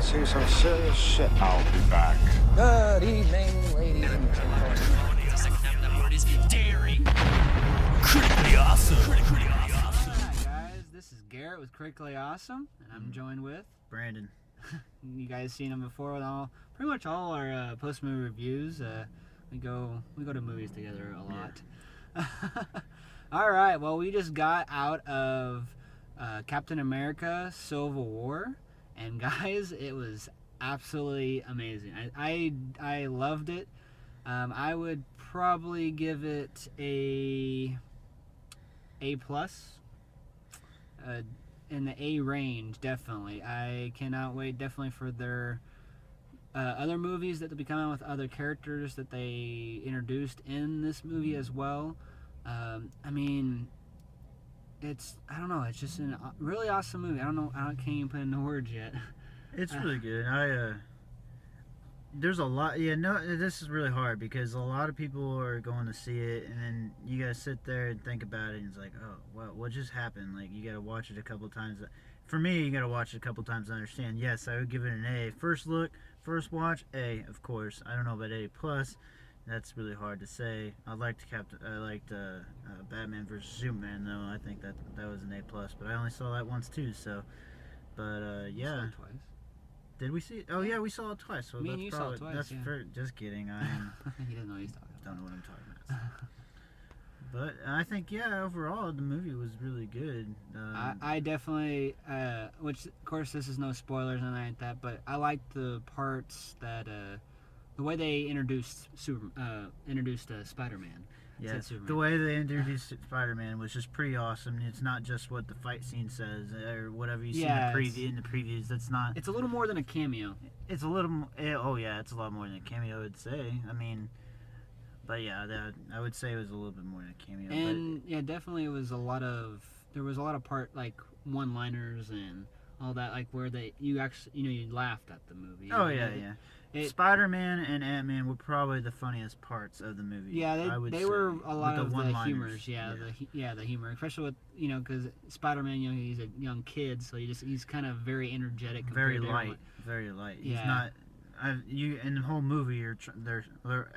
see some serious shit. I'll be back. Good evening, ladies and gentlemen. The second half of that word is dairy. Critically awesome. Critically awesome. Hi guys, this is Garrett with Critically Awesome, and I'm joined with Brandon. you guys seen him before with pretty much all our post movie reviews. We go to movies together a lot. All right, well, we just got out of Captain America: Civil War, and guys, it was absolutely amazing. I loved it. I would probably give it a plus. In the A range, definitely. I cannot wait, definitely, for their other movies that they'll be coming out with, other characters that they introduced in this movie as well. I mean, I don't know, it's just a really awesome movie. I can't even put it into words yet. It's really good. There's a lot. Yeah, no, this is really hard because a lot of people are going to see it, and then you gotta sit there and think about it, and it's like, oh, well, what just happened? Like, you gotta watch it a couple times. For me, you gotta watch it a couple times to understand. Yes, I would give it an A. First look, first watch, A, of course. I don't know about A plus. That's really hard to say. I liked Batman vs Superman, though. I think that was an A plus, but I only saw that once too. So, but yeah. Saw it twice. Did we see it? Oh yeah, we saw it twice. So Me and that's you saw probably it twice, that's yeah. just kidding. He didn't know what he's talking about. Don't know what I'm talking about. But I think overall the movie was really good. I definitely, which of course this is no spoilers and anything like that, but I liked the parts that the way they introduced Spider-Man. Yes, the way they introduced Spider-Man was just pretty awesome. It's not just what the fight scene says or whatever you see in the previews. That's not. It's a little more than a cameo. It's a little. Oh yeah, it's a lot more than a cameo, I would say. I mean, but yeah, I would say it was a little bit more than a cameo. And yeah, definitely there was a lot of like one-liners and all that, like where you laughed at the movie. Oh yeah. Spider-Man and Ant-Man were probably the funniest parts of the movie. Yeah, they were a lot of the humors. Yeah, the humor, especially with because Spider-Man, he's a young kid, so he's kind of very energetic, very light. Yeah. He's not. In the whole movie,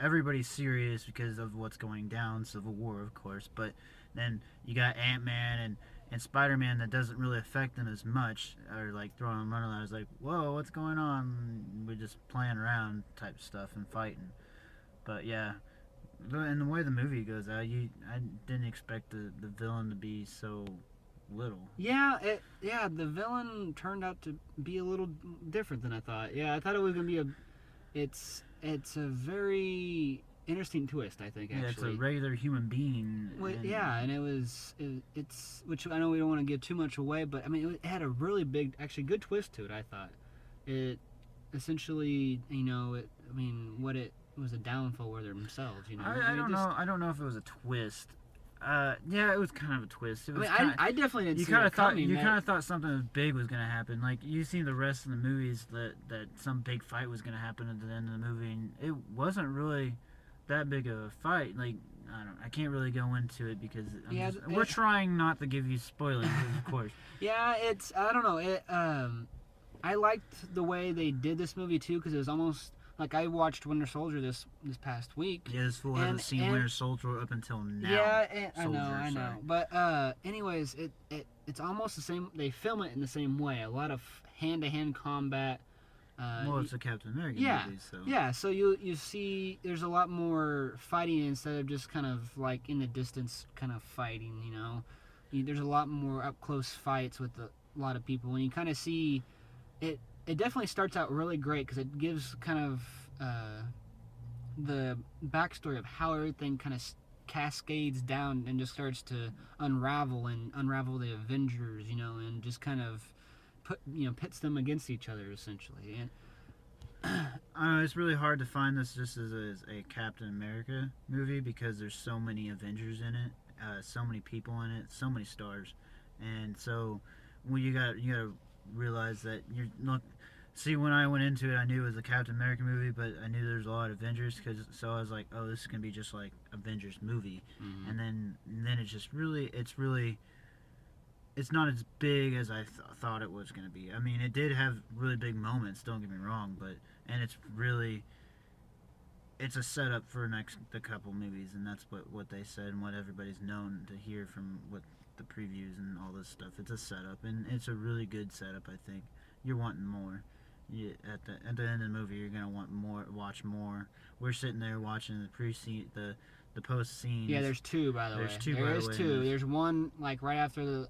everybody's serious because of what's going down, Civil War, of course. But then you got Ant-Man and Spider-Man that doesn't really affect them as much, or like throwing them running around. It's like, whoa, what's going on? We're just playing around type stuff and fighting. But yeah, and the way the movie goes out, I didn't expect the villain to be so little. Yeah, the villain turned out to be a little different than I thought. Yeah, I thought it was gonna be it's a very interesting twist, I think. Actually, yeah, it's a regular human being. Well, and it's which I know we don't want to give too much away, but I mean it had a really big, actually good twist to it. I thought it essentially, what it was a downfall were themselves. I don't know if it was a twist. Yeah, it was kind of a twist. It was I definitely didn't. You kind of thought something big was gonna happen. Like you seen the rest of the movies that some big fight was gonna happen at the end of the movie, and it wasn't really that big of a fight. Like I can't really go into it because we're trying not to give you spoilers, of course. Yeah, I don't know. I liked the way they did this movie too, because it was almost like I watched Winter Soldier this past week. Yeah, this fool hasn't seen Winter Soldier up until now. Yeah, I know. But anyways, it's almost the same. They film it in the same way. A lot of hand-to-hand combat. Well, it's a Captain America movie, so. Yeah, so you see there's a lot more fighting instead of just kind of like in the distance kind of fighting, There's a lot more up-close fights with a lot of people, and you kind of see it. It definitely starts out really great because it gives kind of the backstory of how everything kind of cascades down and just starts to unravel the Avengers, and just kind of pits them against each other essentially. And it's really hard to find this just as a Captain America movie because there's so many Avengers in it, so many people in it, so many stars, and so you got to realize that you're not. See, when I went into it, I knew it was a Captain America movie, but I knew there's a lot of Avengers, so I was like, oh, this is gonna be just like Avengers movie, and then it's just really it's not as big as I thought it was going to be. I mean, it did have really big moments. Don't get me wrong, and it's a setup for the couple movies, and that's what they said and what everybody's known to hear from what the previews and all this stuff. It's a setup, and it's a really good setup. I think you're wanting more. At the end of the movie, you're gonna want more. Watch more. We're sitting there watching the pre-scene, the post scenes. Yeah, there's two by the way. There is two. There's one like right after the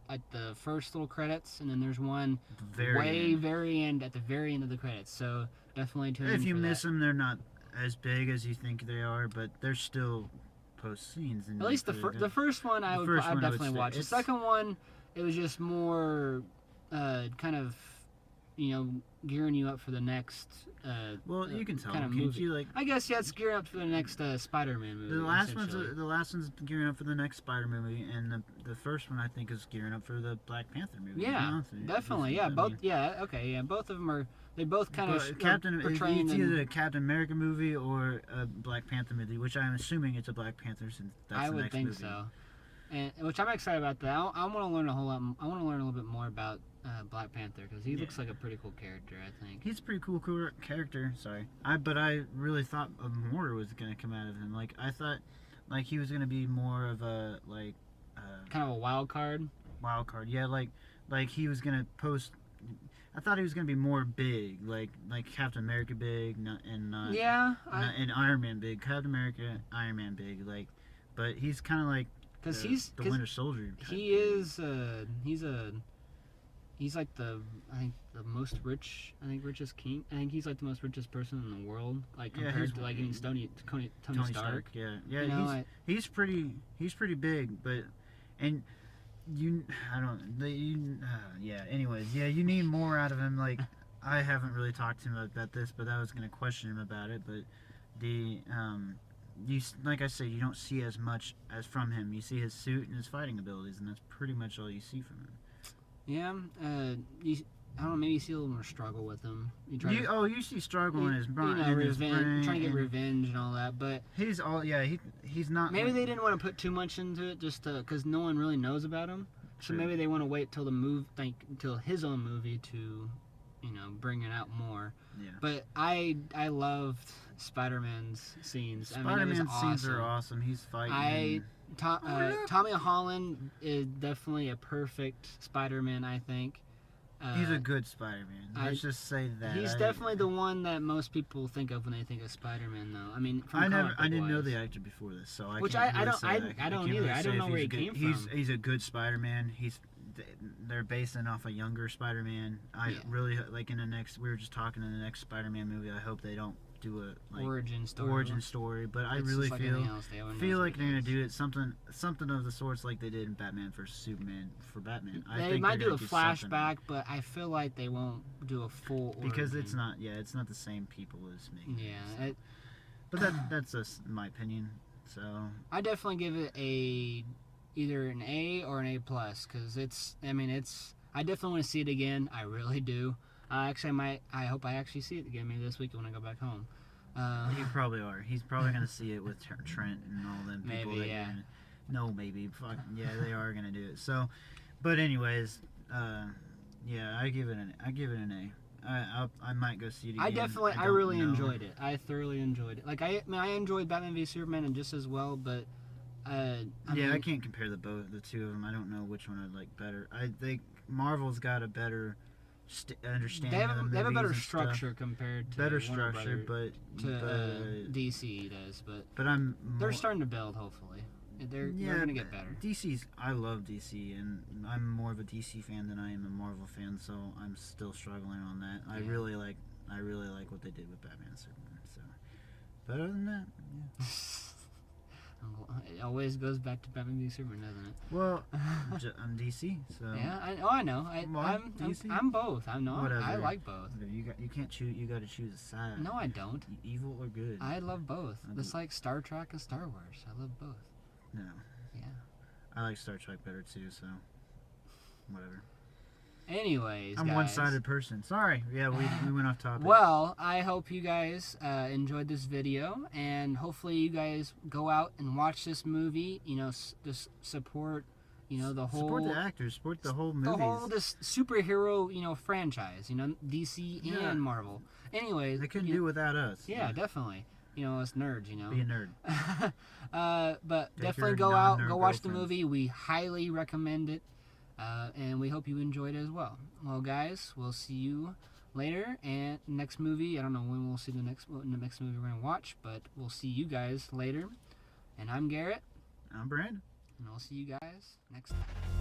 first little credits, and then there's one very end at the very end of the credits. So definitely tune in. If you miss them, they're not as big as you think they are, but they're still post scenes. At least the first one I'd definitely watch. The second one, it was just more kind of, gearing you up for the next. Well, you can tell. Kind of movie. I guess it's gearing up for the next Spider-Man movie. The last one's gearing up for the next Spider-Man movie, and the first one I think is gearing up for the Black Panther movie. Yeah, definitely. Yeah, both. Yeah, okay. Yeah, both of them are. They both kind of portraying. It's either a Captain America movie or a Black Panther movie, which I'm assuming it's a Black Panther since that's the next movie. I would think so. And which I'm excited about that. I want to learn a little bit more about Black Panther because he looks like a pretty cool character. I think he's a pretty cool character. Sorry, but I really thought more was gonna come out of him. Like I thought, like he was gonna be more of a kind of a wild card. Yeah. Like he was gonna post. I thought he was gonna be more big, like Captain America big, and Iron Man big. Captain America, Iron Man big, but he's kind of like he's the Winter Soldier. He's like the richest king. I think he's like the most richest person in the world, like compared to like even Tony Stark. Yeah. He's pretty big, but anyways, you need more out of him. Like I haven't really talked to him about this, but I was gonna question him about it. But like I said, you don't see as much as from him. You see his suit and his fighting abilities, and that's pretty much all you see from him. Yeah, I don't know. Maybe you see a little more struggle with him. You see struggle in his brain, trying to get revenge and all that. But he's not. Maybe they didn't want to put too much into it, just because no one really knows about him. True. So maybe they want to wait till until his own movie to, bring it out more. Yeah. But I loved Spider-Man's scenes. Spider-Man's scenes are awesome. He's fighting. Tommy Holland is definitely a perfect Spider-Man, I think. He's a good Spider-Man. Let's just say that. He's definitely the one that most people think of when they think of Spider-Man, though. I mean, I didn't know the actor before this, so I don't either. I don't know where he came from. He's a good Spider-Man. They're basing off a younger Spider-Man. Really like in the next. We were just talking in the next Spider-Man movie. I hope they don't do a origin story, but I really feel like they're gonna do it something of the sorts like they did in Batman vs Superman for Batman. They might do a flashback, but I feel like they won't do a full origin. Because it's not the same people as me. Yeah, but that's just my opinion. So I definitely give it either an A or an A plus because I definitely want to see it again. I really do. I hope I actually see it again maybe this week when I go back home. You probably are. He's probably gonna see it with Trent and all them people. Maybe, yeah. Fuck yeah, they are gonna do it. So, but anyways, I give it an A. I might go see it again. I really enjoyed it. I thoroughly enjoyed it. Like I enjoyed Batman v Superman and just as well, but I can't compare the two of them. I don't know which one I'd like better. I think Marvel's got a better understanding of the movies. They have a better structure compared to DC does, but they're starting to build. Hopefully, they're gonna get better. I love DC, and I'm more of a DC fan than I am a Marvel fan, so I'm still struggling on that. I really like what they did with Batman and Superman. So, but other than that, yeah. It always goes back to Batman v Superman, doesn't it? Well, I'm DC, so yeah. I know. I'm both. Whatever. I like both. You can't choose. You got to choose a side. No, I don't. Evil or good. I love both. It's like Star Trek and Star Wars. I love both. No. Yeah. I like Star Trek better too. So, whatever. Anyways, I'm a one-sided person. Sorry. Yeah, we went off topic. Well, I hope you guys enjoyed this video, and hopefully you guys go out and watch this movie. Just support You know, the whole support the actors, support the whole the movies. whole this superhero, you know, franchise. You know, DC Yeah. and Marvel. Anyways, They couldn't you do without us. yeah, definitely. You know, us nerds. You know, Be a nerd. but Take definitely your go out, non-nerd go watch the girlfriends. movie. We highly recommend it, and we hope you enjoyed it as well. Well, guys, we'll see you later. And next movie, I don't know when we'll see the next movie we're gonna watch, but we'll see you guys later. And I'm Garrett, I'm Brandon. and I'll see you guys next time.